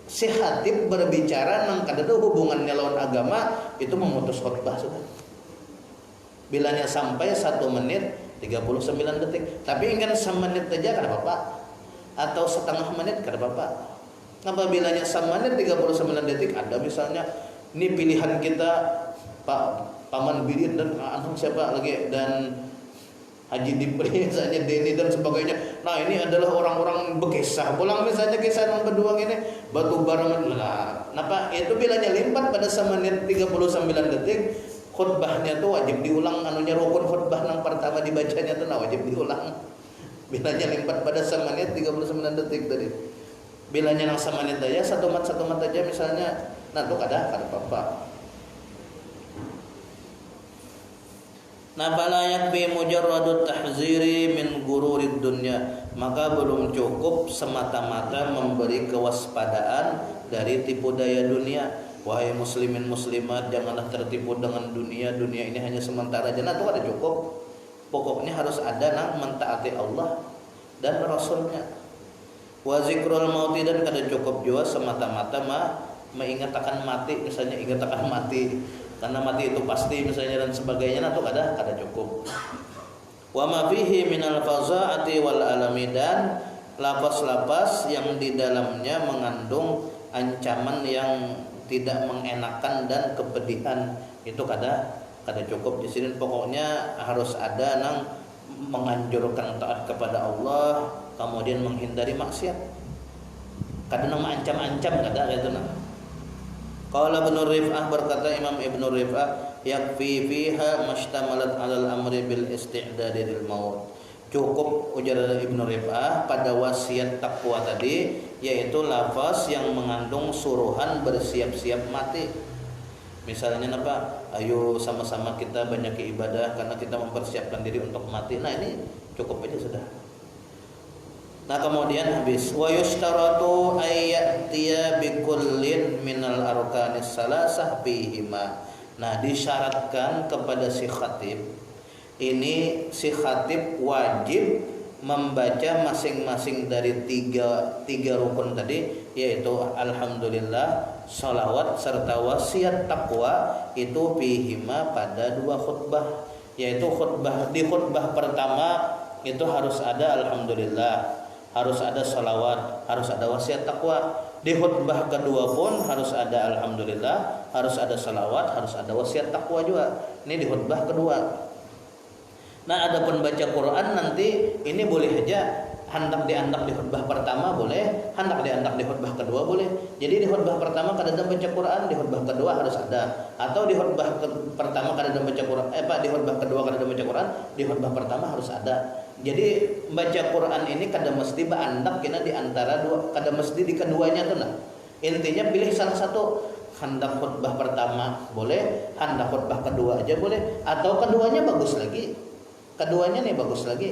si khatib berbicara nang kada ada hubungannya lawan agama, itu memutus khutbah sudah. Bilanya sampai 1 menit 39 detik. Tapi ingin 1 menit saja kada apa-apa, atau setengah menit kada apa-apa. Apabila 1 menit 39 detik, ada misalnya ini pilihan kita Pak Paman Bidin dan siapa lagi, dan Haji Dipri misalnya, Denny dan sebagainya. Nah ini adalah orang-orang bekisah pulang misalnya, kisah yang berdua ini batu bara. Nah, napa itu bilanya limpat pada 1 menit 39 detik, khutbahnya tuh wajib diulang, rukun khutbah yang pertama dibacanya tuh wajib diulang. Bilanya limpat pada 1 menit 39 detik tadi. Bilanya 1 menit aja, 1 mat aja misalnya. Nah tuh kada apa-apa. Nah, fala yakfi mujarradut tahziri min gururid dunya, maka belum cukup semata-mata memberi kewaspadaan dari tipu daya dunia. Wahai muslimin muslimat, janganlah tertipu dengan dunia. Dunia ini hanya sementara aja. Nah, itu ada cukup. Pokoknya harus ada mentaati Allah dan Rasulnya. Wa zikrul mauti, dan kada cukup juga semata-mata mengingat akan mati, misalnya ingat akan mati karena mati itu pasti misalnya dan sebagainya, atau kada cukup. Wa ma fihi minal fazaati wal alami, dan lafaz-lafaz yang di dalamnya mengandung ancaman yang tidak mengenakan dan kepedihan, itu kada cukup. Di sini pokoknya harus ada menganjurkan taat kepada Allah, kemudian menghindari maksiat. Kada ancam-ancam kada itu Qala Ibnu Rif'ah, berkata Imam Ibnu Rif'ah, yakfi fiha mashtamalat 'alal amri bil isti'dadi lil maut. Cukup, ujar Ibnu Rif'ah, pada wasiat takwa tadi, yaitu lafaz yang mengandung suruhan bersiap-siap mati. Misalnya apa? Ayo sama-sama kita banyak ibadah karena kita mempersiapkan diri untuk mati. Nah, ini cukup aja sudah. Nah, kemudian habis wa yushtaratu ayyatiya bikullin minal arkanis salasah fihima. Nah, disyaratkan kepada si khatib, ini si khatib wajib membaca masing-masing dari tiga rukun tadi, yaitu alhamdulillah, salawat serta wasiat takwa itu fihima pada 2 khutbah, yaitu di khutbah pertama itu harus ada alhamdulillah, harus ada salawat, harus ada wasiat takwa. Di khutbah kedua pun harus ada alhamdulillah, harus ada salawat, harus ada wasiat takwa juga. Ini di khutbah kedua. Nah, adapun baca Quran nanti ini boleh aja hendak diandak di khutbah pertama boleh, hendak diandak di khutbah kedua boleh. Jadi di khutbah pertama kadang baca Quran, di khutbah kedua harus ada. Atau di khutbah pertama kadang baca Quran, di khutbah kedua kadang baca Quran, di khutbah pertama harus ada. Jadi baca Quran ini kadang mesti beandak kena di antara dua, kadang mesti di keduanya tuh nah. Intinya pilih salah satu. Hendak khutbah pertama boleh, hendak khutbah kedua aja boleh, atau keduanya bagus lagi. Keduanya nih bagus lagi.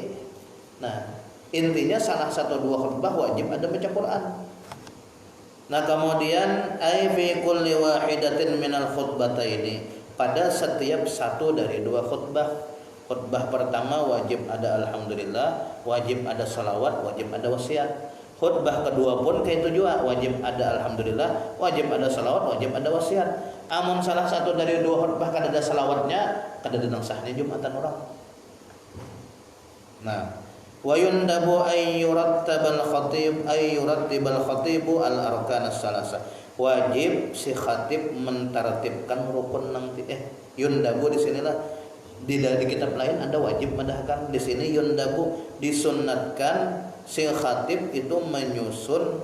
Nah, intinya salah satu 2 khutbah wajib ada baca Quran. Nah, kemudian ai fi kulli wahidatin minal khutbataini, pada setiap satu dari 2 khutbah. Khutbah pertama wajib ada alhamdulillah, wajib ada salawat, wajib ada wasiat. Khutbah kedua pun kayak itu juga, wajib ada alhamdulillah, wajib ada salawat, wajib ada wasiat. Amun salah satu dari 2 khutbah kada ada salawatnya, kada ada sahnya Jumatan orang. Nah, wa yundabu ay yurattibal khatibu al arkan as-salasa. Wajib si khatib mentartibkan rukun nang yundabu di sinilah di kitab lain ada wajib madahkan, di sini yundabu disunnatkan si khatib itu menyusun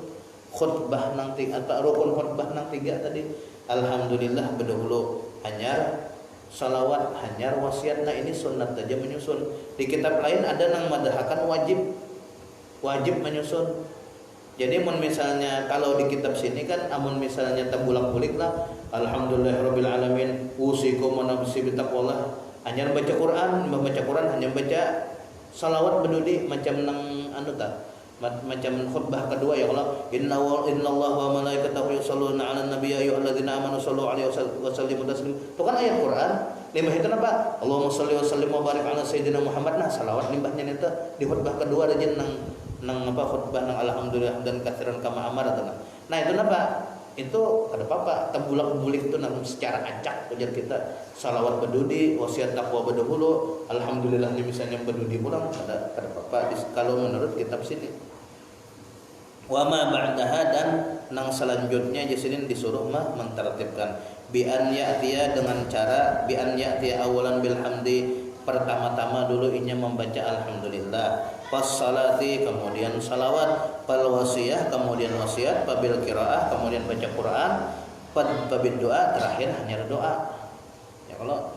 khutbah nang atau rukun khutbah nang 3 tadi. Alhamdulillah berdahulu hanyar, salawat hanyar, wasiat. Nah, ini sunnat saja menyusun. Di kitab lain ada nang madahakan wajib menyusun. Jadi misalnya kalau di kitab sini kan amun misalnya tabulak-bulik lah alhamdulillahirabbil alamin usikum wa nafsi bitaqwallah, hanya baca Quran hanya baca salawat berdudi macam nang macam khutbah kedua ya Allah innallaha wa malaikatahu yusholluna 'alan nabiy ya ayyuhalladzina amanu shallu 'alaihi wa sallimu taslima. Itu kan ayat Quran. Limbah itu apa? Allahumma shalli wa sallim wa barik 'ala sayyidina Muhammad. Nah, salawat limbahnya itu di khutbah kedua aja nang khutbah nang alhamdulillah dan katsiran kama amar atau nah itu apa? Itu ada apa? Tabulak-bulik itu nang secara acak ujar kita salawat berdudi, wasiat takwa berdahulu, alhamdulillah ini misalnya berdudi pulang ada apa kalau menurut kitab sini. Wa ma ba'daha, dan nang selanjutnya di sini disuruh mentertibkan bi an ya'tiya, dengan cara bi an ya'tiya awalan bil hamdi, pertama-tama dulu inya membaca alhamdulillah, pas salati kemudian salawat, pal wasiyah kemudian wasiat, pabil qiraah kemudian baca Quran, pabil doa terakhir hanya doa. Ya kalau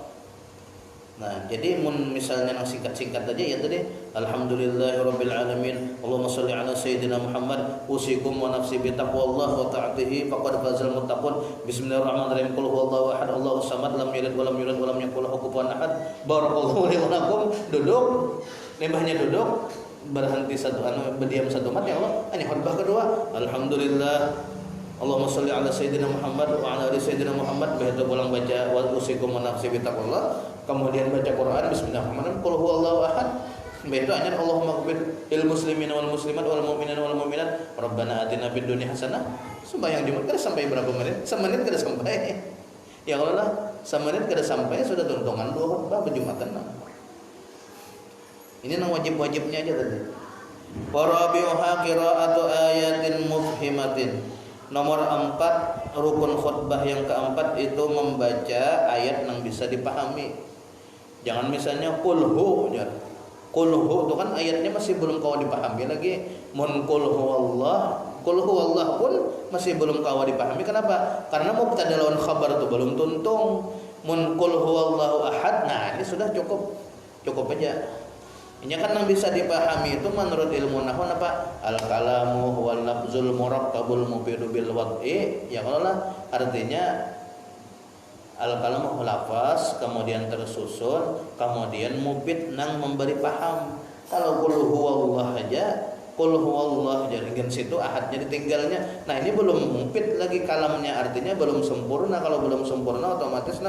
nah, jadi misalnya yang singkat-singkat aja ya tadi alhamdulillahirabbil alamin Allahumma shalli ala sayyidina Muhammad usikum wa nafsi bi taqwallah wa ta'atihi faqad fazal muttaqun bismillahirrahmanirrahim qul huwallahu ahad Allahus samad lam yalid wa lam yulad wa lam yakul lahu kufuwan ahad barakallahu li wa lakum. Duduk, limbahnya duduk, berhenti berdiam 1 menit ya Allah. Ini khutbah kedua alhamdulillah Allahumma shalli ala sayyidina Muhammad wa ala ali sayyidina Muhammad. Begitu pulang baca wa usikum wa nafsi bi taqwallah, kemudian baca Quran bismillahirrahmanirrahim qul huwallahu ahad. Begitu hanya Allahumma ighfir lil muslimina wal muslimat wal mu'minina wal mu'minat rabbana atina fid dunya hasanah. Sembahyang Jumat kada sampai berapa menit? Semenit kada sampai. Ya Allah, semenit kada sampai sudah tuntungan 2 khutbah berjumatan. Ini nang wajib-wajibnya aja tadi. Warabi'uha qira'atu ayatin mufhimatin. Nomor 4, rukun khutbah yang keempat itu membaca ayat yang bisa dipahami. Jangan misalnya kulhu, kulhu itu kan ayatnya masih belum kau dipahami lagi. Mun kulhu Allah pun masih belum kau dipahami. Kenapa? Karena mubtada lawan khabar itu belum tuntung. Mun kulhu Allahu ahad. Nah, ini sudah cukup aja. Ini kan yang bisa dipahami itu menurut ilmu nahwu apa? Al-kalamu wal lafzul murakkabul mufidu bil wad'i. Ya kalau lah artinya al-kalamu lafaz kemudian tersusun kemudian mufid nang memberi paham. Kalau qul huwallah aja, qul huwallah jadi kan situ ahadnya ditinggalnya. Nah, ini belum mufid lagi kalamnya, artinya belum sempurna. Kalau belum sempurna otomatis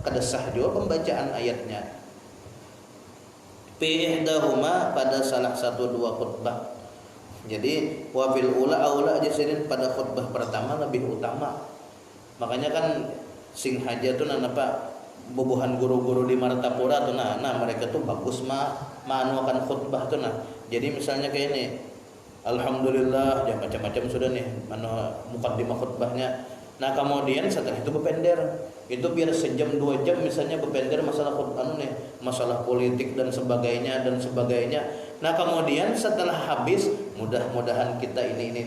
kada sah juga pembacaan ayatnya. fi ihdahuma pada salah satu dua khutbah. Jadi wa fil ula aula jasidin pada khutbah pertama lebih utama. Makanya kan sing haja tuh napa bubuhan guru-guru di Martapura tuh nah mereka tuh bagus akan khutbah tuh nah. Jadi misalnya kayak ini alhamdulillah ya macam-macam sudah nih mukaddimah khutbahnya. Nah kemudian setelah itu berpender, itu biar sejam 2 jam misalnya berpender masalah masalah politik dan sebagainya. Nah kemudian setelah habis mudah-mudahan kita ini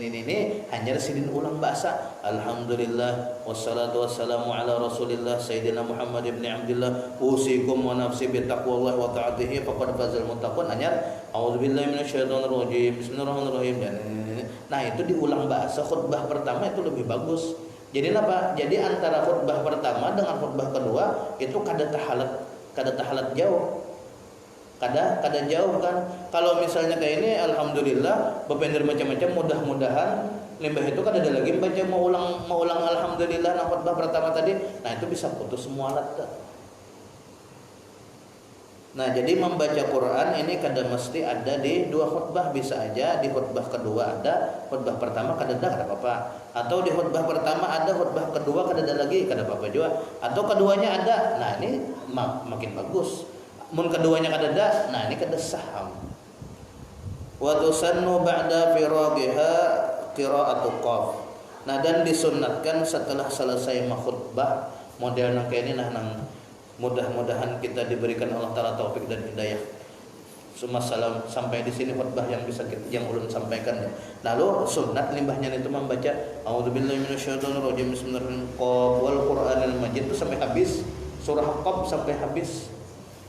hanya sidin ulang bahasa alhamdulillah wassalatu wassalamu ala rasulillah sayyidina Muhammad ibn Abdullah usikum wa nafsi bi taqwallah wa ta'atihi faqad fazal muttaqun hanya a'udzubillahi minasyaitonir rajim bismillahirrahmanirrahim. Nah itu diulang bahasa khutbah pertama itu lebih bagus. Jadi apa? Jadi antara khutbah pertama dengan khutbah kedua itu kada tahalat jauh. Kada jauh kan. Kalau misalnya kayak ini alhamdulillah berpender macam-macam mudah-mudahan limbah itu kada ada lagi baca mau ulang alhamdulillah nah khutbah pertama tadi. Nah itu bisa putus semua alat. Nah jadi membaca Quran ini kada mesti ada di dua khutbah, bisa aja di khutbah kedua ada, khutbah pertama kada apa-apa. Atau di khutbah pertama ada, khutbah kedua kada ada lagi, kada apa-apa juga. Atau keduanya ada, nah ini makin bagus. Mun keduanya kada ada, nah ini kada sah. Wa tusannu ba'da firaghiha qira'atu qaf. Nah dan disunnatkan setelah selesai khutbah model kayak ini nang mudah-mudahan kita diberikan Allah Ta'ala taufik dan hidayah. Salam sampai di sini khutbah yang bisa yang ulun sampaikan. Lalu sunat limbahnya itu membaca a'udzubillahi minasyaitonirrajim bismillahirrahmanirrahim wal qur'anil majid itu sampai habis surah Qaf sampai habis.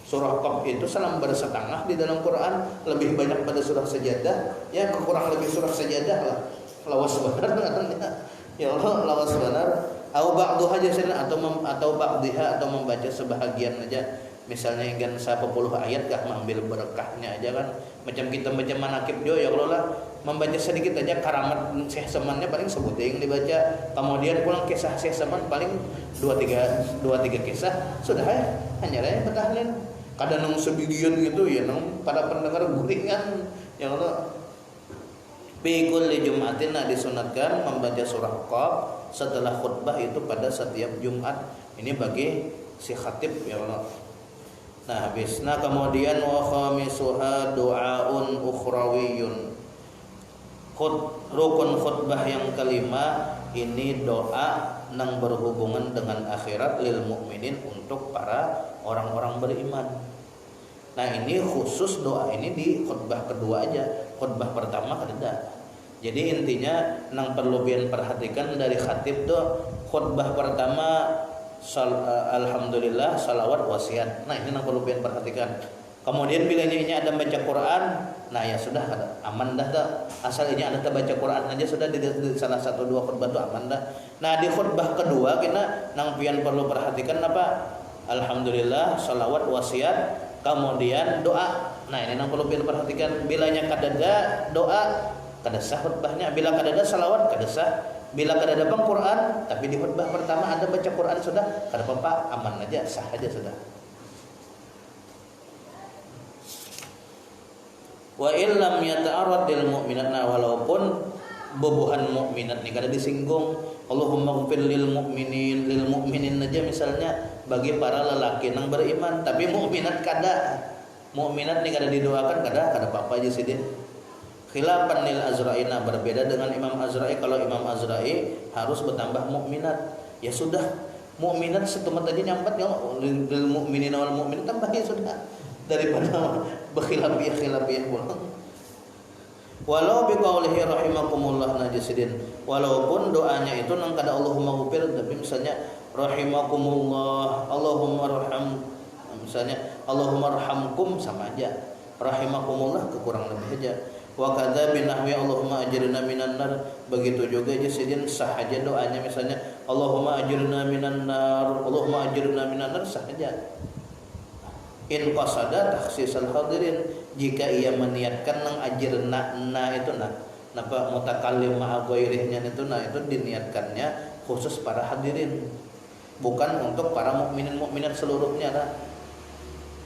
Surah Qaf itu salam bersetengah di dalam Quran, lebih banyak pada surah Sajadah, ya kurang lebih surah Sajadah lah. Lawas benar ya Allah, lawas benar. Atau ba'duha aja atau ba'diha atau membaca sebahagian aja. Misalnya ingin 10 ayat kah mengambil berkahnya aja kan. Macam kita baca manakib jo ya Allah lah, membaca sedikit aja karamat Syekh Samannya paling sebuting dibaca. Kemudian pulang kisah Syekh Saman paling 2-3 kisah sudah ya. Hanya ya betahlin. Kadang nang sebigian gitu ya nang para pendengar guringan ya Allah. Pikul di Jumatin disunatkan membaca surah Qaf setelah khutbah itu pada setiap Jumat. Ini bagi si khatib ya Allah. Nah habis. Nah kemudian wa khamisuha du'aun ukhrawiyun. Rukun khutbah yang kelima ini doa yang berhubungan dengan akhirat lil mukminin untuk para orang-orang beriman. Nah ini khusus doa ini di khutbah kedua aja. Khutbah pertama kada. Jadi intinya nang perlu pian perhatikan dari khatib tuh khutbah pertama alhamdulillah salawat wasiat. Nah ini nang perlu pian perhatikan. Kemudian bila ini ada baca Quran, nah ya sudah aman dah dah. Asal ini ada baca Quran aja sudah di salah satu dua khutbah tuh aman dah. Nah di khutbah kedua kita nang pian perlu perhatikan apa? Alhamdulillah salawat wasiat kemudian doa. Nah ini nang perlu pian perhatikan. Bilanya kadada doa kada sah khutbahnya, bila kada ada salawat kada sah, bila kada ada Quran tapi di khutbah pertama ada baca Quran sudah kada apa-apa, aman aja, sah aja sudah. Wa illam yata'arrad lil mu'minat, nah walaupun bubuhan mukminat ni kada disinggung, Allahumma ighfir lil mu'minin aja misalnya bagi para lelaki yang beriman, tapi mukminat mukminat ni kada didoakan kada apa-apa aja sih dia. Khilafan lil Azra'ina, berbeda dengan Imam Azra'i. Kalau Imam Azra'i harus bertambah mukminat. Ya sudah, mukminat setemat aja nyambat ya lil mu'minina wal mu'minat tambahnya sudah daripada khilafiyah pulang. Walau biqaulihi rahimakumullah najisidin, walaupun doanya itu nang kada Allahumma ghfir, tapi misalnya rahimakumullah, Allahumma arham, misalnya Allahumma arhamkum sama aja. Rahimakumullah kekurang lebih aja. Wa kadza binahwi Allahumma ajirna minan nar, begitu juga jasidin sah aja doanya misalnya Allahumma ajirna minan nar, Allahumma ajirna minan nar sah aja. In qasada takhsisal hadirin, jika ia meniatkan nang ajirna itu napa mutakallim ma'a ghairihnya itu itu diniatkannya khusus para hadirin, bukan untuk para mukminin mukminat seluruhnya .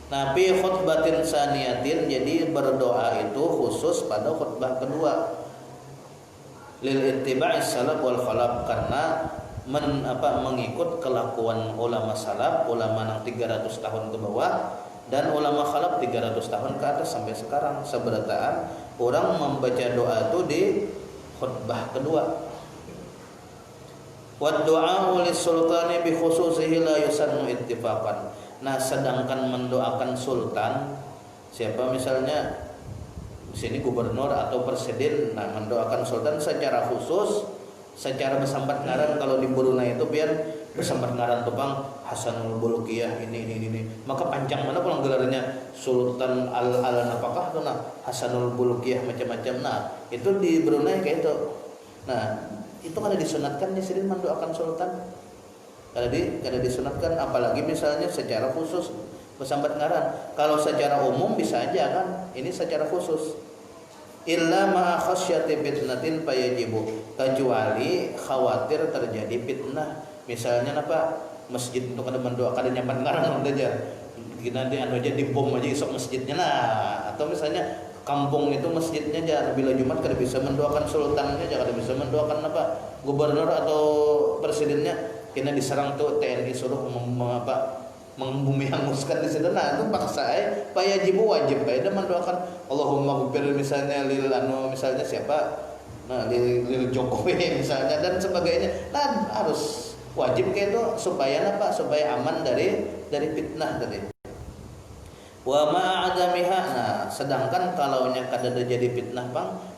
Nabi khutbatin saniyatin, jadi berdoa itu khusus pada khutbah kedua. Lil ittiba'is salaf wal khalaf, karena mengikut kelakuan ulama salaf, ulama yang 300 tahun ke bawah dan ulama khalaf 300 tahun ke atas sampai sekarang. Seberataan orang membaca doa itu di khutbah kedua. Wa du'a lis sultani bi khususihi la yusannu ittifaqan. Nah, sedangkan mendoakan sultan, siapa misalnya di sini gubernur atau presiden, nah mendoakan sultan secara khusus, secara besambat ngaran. Kalau di Brunei itu biar besambat ngaran tupang Hasanul Bolkiah ini. Maka panjang mana pulang gelarnya Sultan al apakah tuh nah Hasanul Bolkiah macam-macam. Nah, itu di Brunei kayak itu. Nah, itu kan disunatkan di sini mendoakan sultan. Kada disunatkan, apalagi misalnya secara khusus besambat ngaran. Kalau secara umum bisa aja kan, ini secara khusus. Illa ma'a khasyati fitnatin fayajibu, kecuali khawatir terjadi fitnah. Misalnya apa? Masjid itu kada mendoa, kada nyaman ngaran aja. Nanti anu aja dibom aja isok masjidnya. Nah, atau misalnya kampung itu masjidnya aja bila Jumat kada bisa mendoakan sultannya, kada bisa mendoakan apa gubernur atau presidennya. Kena diserang tuh TNI suruh membumi hanguskan di situ. Nah, itu paksa payajibu wajib dan mendoakan Allahumma ghfir misalnya lil misalnya siapa, nah lil Jokowi misalnya dan sebagainya. Nah, harus wajib kayak itu supaya supaya aman dari fitnah tadi. Wa ma'adamiha. Nah, sedangkan kalau nya kada jadi fitnah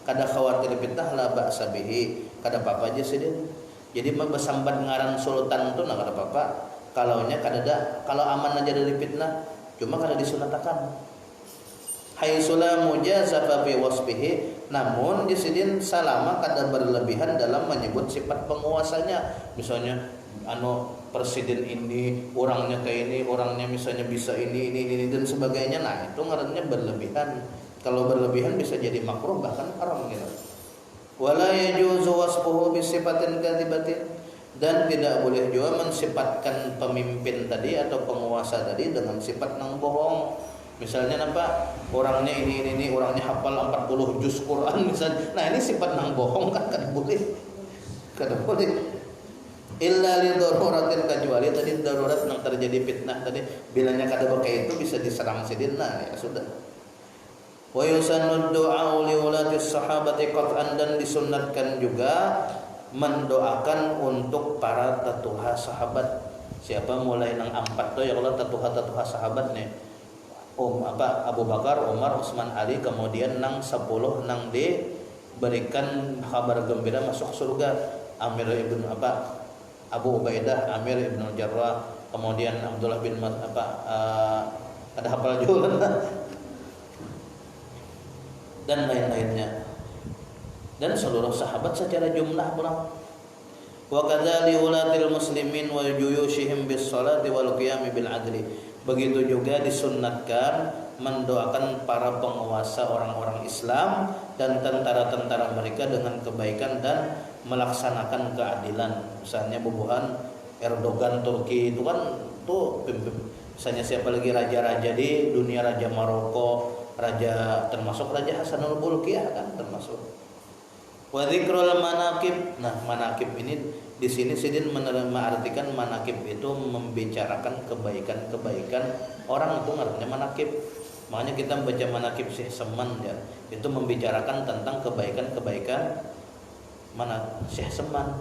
kada khawatir fitnah la ba'sa bihi, kada apa-apa aja sih dia. Jadi besambat ngaran sultan itu nah kada apa-apa. Kalau aman aja dari fitnah, cuma kada disunatakan. Haitsula mujazafa fi wasfihi, namun disidin salama kada berlebihan dalam menyebut sifat penguasanya. Misalnya presiden ini orangnya kayak ini, orangnya misalnya bisa ini dan sebagainya. Nah, itu ngarannya berlebihan. Kalau berlebihan bisa jadi makruh bahkan haram gitu. Wala yajuzu wasfuhu bi sifatin kadzibatin, dan tidak boleh juga mensifatkan pemimpin tadi atau penguasa tadi dengan sifat yang bohong. Misalnya orangnya ini orangnya hafal 40 juz Quran misalnya. Nah, ini sifat yang bohong kan kada boleh. Illa li daruratin, kecuali tadi darurat yang terjadi fitnah tadi, bilanya kada pakai itu bisa diserang sidin. Nah, ya sudah. Wa yusannu du'a li ulatis sahabati qat'an, dan disunnatkan juga mendoakan untuk para tatuha sahabat. Siapa mulai nang 4 tuh ya kalau tatuha sahabat nih. Abu Bakar, Umar, Utsman, Ali, kemudian nang 10 nang diberikan kabar gembira masuk surga. Abu Ubaidah, Amir ibn Jarrah, kemudian Abdullah bin ada hafal juga dan lain-lainnya, dan seluruh sahabat secara jumlah pula. Wa kadzali ulatil muslimin wa juyushihim bis salati wal qiyam bil adli. Begitu juga disunnatkan mendoakan para penguasa orang-orang Islam dan tentara-tentara mereka dengan kebaikan dan melaksanakan keadilan. Misalnya bubuhan Erdogan Turki itu kan tuh misalnya siapa lagi raja-raja di dunia, raja Maroko, raja termasuk Raja Hasanul Bolkiah kan termasuk. Wa dzikrul manaqib. Nah, manaqib ini di sini sidin artikan manaqib itu membicarakan kebaikan-kebaikan orang, itu artinya manaqib. Makanya kita membaca manaqib Syekh Seman ya, itu membicarakan tentang kebaikan-kebaikan mana Syekh Seman.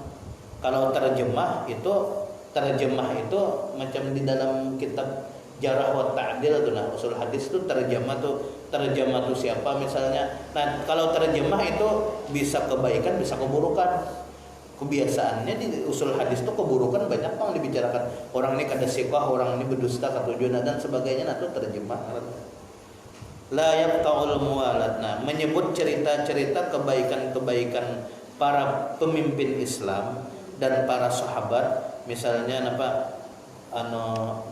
Kalau terjemah itu macam di dalam kitab Jarh wa Ta'dil itu, nah usul hadis itu terjemah tuh siapa misalnya. Nah, kalau terjemah itu bisa kebaikan bisa keburukan. Kebiasaannya di usul hadis itu keburukan banyak dibicarakan. Orang ini kada siqah, orang ini berdusta, ketujuan dan sebagainya. Nah, itu terjemah. La yaqta'ul muwalat. Nah, menyebut cerita-cerita kebaikan-kebaikan para pemimpin Islam dan para sahabat, misalnya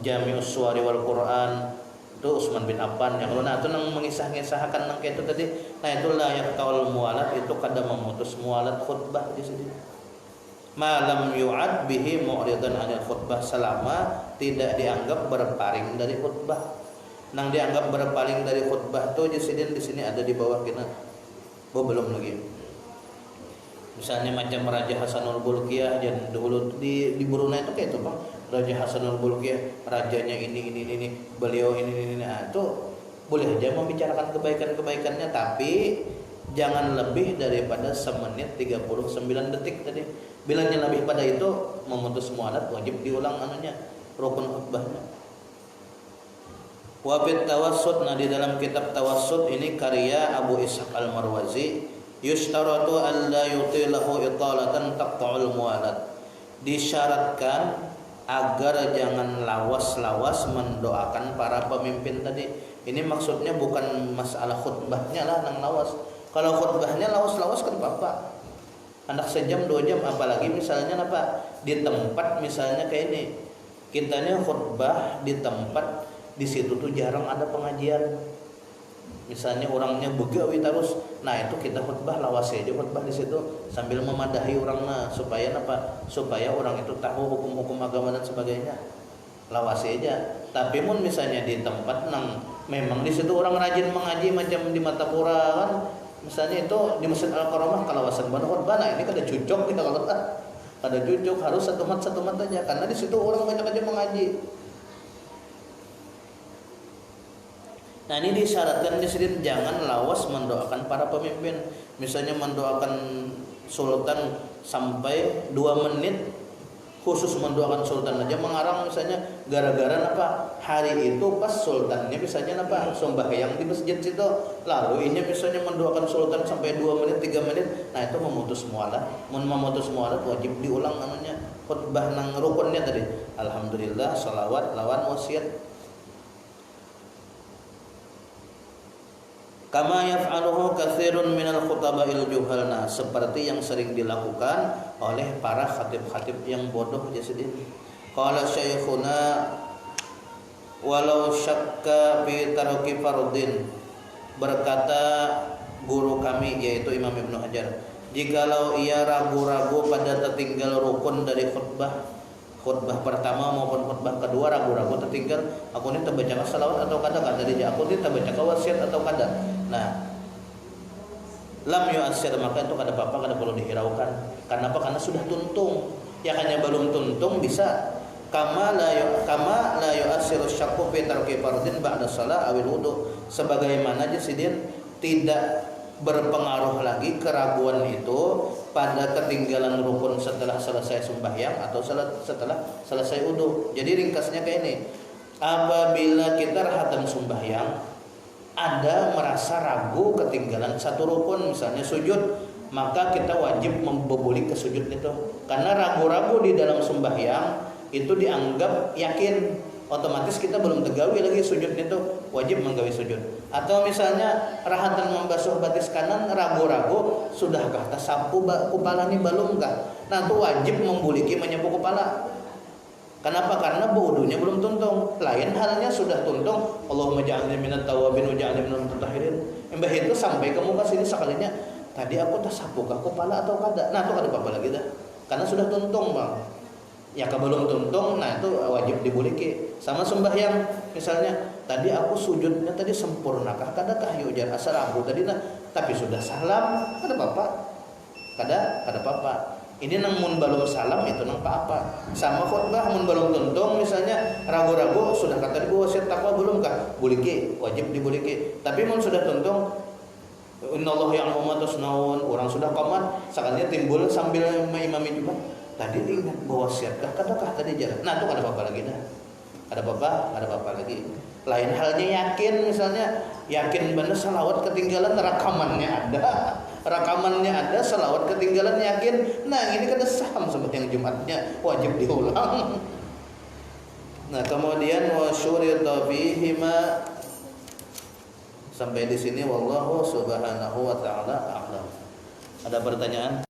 Jami'us Suwari wal Quran itu Utsman bin Affan yang itu nang mengisah-ngisahkan nang itu tadi. Nah, itu layak taul mualat, itu kada memutus mualat khutbah di sini. Malam yu'ad bihi mu'ridan 'anil khutbah, selama tidak dianggap berpaling dari khutbah. nang dianggap berpaling dari khutbah tuh jadi di sini ada di bawah kita. Belum lagi. Misalnya macam Raja Hasanul Bolkiah dan dulu di Brunei itu kayak itu Pak. Raja Hasanul Bolkiah, rajanya ini, beliau ini. Nah, itu boleh aja membicarakan kebaikan-kebaikannya, tapi jangan lebih daripada 1 menit 39 detik tadi. Bilangnya lebih pada itu memutus mualat, wajib diulang anunya, rukun khutbahnya. Wa fit tawassut, nah di dalam kitab tawassut ini karya Abu Ishaq Al-Marwazi, yushtaratu alla yutilahu italatan taqta'ul mualat. Disyaratkan agar jangan lawas-lawas mendoakan para pemimpin tadi. Ini maksudnya bukan masalah khutbahnya lah nang lawas. Kalau khutbahnya lawas-lawas kan apa? Anak sejam 2 jam, apalagi misalnya apa? Di tempat misalnya kayak ini. Kitanya khutbah di tempat di situ tuh jarang ada pengajian. Misalnya orangnya begawi terus. Nah, itu kita khutbah lawas aja khutbah di situ sambil memadahi orangnya supaya apa? Supaya orang itu tahu hukum-hukum agama dan sebagainya. Lawas aja. Tapi mun misalnya di tempat nang memang di situ orang rajin mengaji macam di Matapura kan, misalnya itu di Masjid Al-Karamah kalawasan bana khutbah, nah ini kada cocok kita kalau kada cocok, harus satu mat aja karena di situ orang banyak aja mengaji. Nah, ini disyaratkan di sini jangan lawas mendoakan para pemimpin. Misalnya mendoakan sultan sampai 2 menit, khusus mendoakan sultan aja mengarang misalnya gara-gara apa? Hari itu pas sultannya misalnya apa? Sembahyang di masjid situ. Lalu ini misalnya mendoakan sultan sampai 2 menit, 3 menit. Nah, itu memutus mualat. Memutus mualat wajib diulang namanya. Khutbah nang rukunnya tadi. Alhamdulillah, salawat, lawan wasiat. Kama yaf'aluhu katsirun minal khutaba'il juhalna, seperti yang sering dilakukan oleh para khatib-khatib yang bodoh jadi. Qala syekhuna walau syakka fi tarki fardin, berkata guru kami yaitu Imam Ibnu Hajar, jikalau ia ragu-ragu pada tertinggal rukun dari khutbah pertama maupun khutbah kedua, ragu-ragu tertinggal, aku ini terbaca salawat atau kada, aku ini terbaca wasiat atau kada. Nah, lam yu'assir, maka itu kada apa-apa, kada perlu dihiraukan. Karena apa? Karena sudah tuntung. Ya hanya belum tuntung bisa. Kama la yu'assiru syakku fi tarki fardin ba'da shalah awil wudu. Sebagaimana jasidin tidak berpengaruh lagi keraguan itu pada ketinggalan rukun setelah selesai sembahyang atau setelah selesai wudu. Jadi ringkasnya kayak ini. Apabila kita hatam sembahyang ada merasa ragu ketinggalan satu rukun, misalnya sujud, maka kita wajib memboboli ke sujud itu. Karena ragu-ragu di dalam sembahyang itu dianggap yakin, otomatis kita belum tegawi lagi sujud itu, wajib menggawi sujud. Atau misalnya rahatan membasuh batis kanan, ragu-ragu sudahkah tersapu kepala ini belumkah? Nah, itu wajib membuliki menyapu kepala. Kenapa? Karena wudunya belum tuntung. Lain halnya sudah tuntung, Allahumma ja'alni minat tawabin wa ja'alni minal mutatahhirin. Mbah itu sampai ke muka sini sekalinya, tadi aku tersapu ke kepala atau kada? Nah, itu kada apa-apa lagi dah. Karena sudah tuntung, Bang. Ya kalau belum tuntung, nah itu wajib dibuliki. Sama sembahyang, misalnya tadi aku sujudnya tadi sempurnakah kadakah ya ujar asal aku tadi nah, tapi sudah salam, kada apa-apa. Kada apa-apa. Ini nang mun balum salam itu nang apa? Sama khutbah mun balum tuntung misalnya ragu-ragu sudah kata dibawa wasiat takwa belumkah? Buliki, wajib dibuliki. Tapi mun sudah tuntung innallaha ya'lamu ma tasnaun, orang sudah qomat, sekalinya timbul sambil mengimami Jumat. Tadi ingat bawa wasiatkah kadakah tadi jalan. Nah, itu kada apa-apa lagi dah. Ada apa-apa lagi. Lain halnya yakin, misalnya yakin benar salawat ketinggalan, rekamannya ada salawat ketinggalan, yakin. Nah, ini kada saham seperti yang Jumatnya wajib diulang. Nah, kemudian wa syurita fihima, sampai di sini wallahu subhanahu wa ta'ala a'lam. Ada pertanyaan?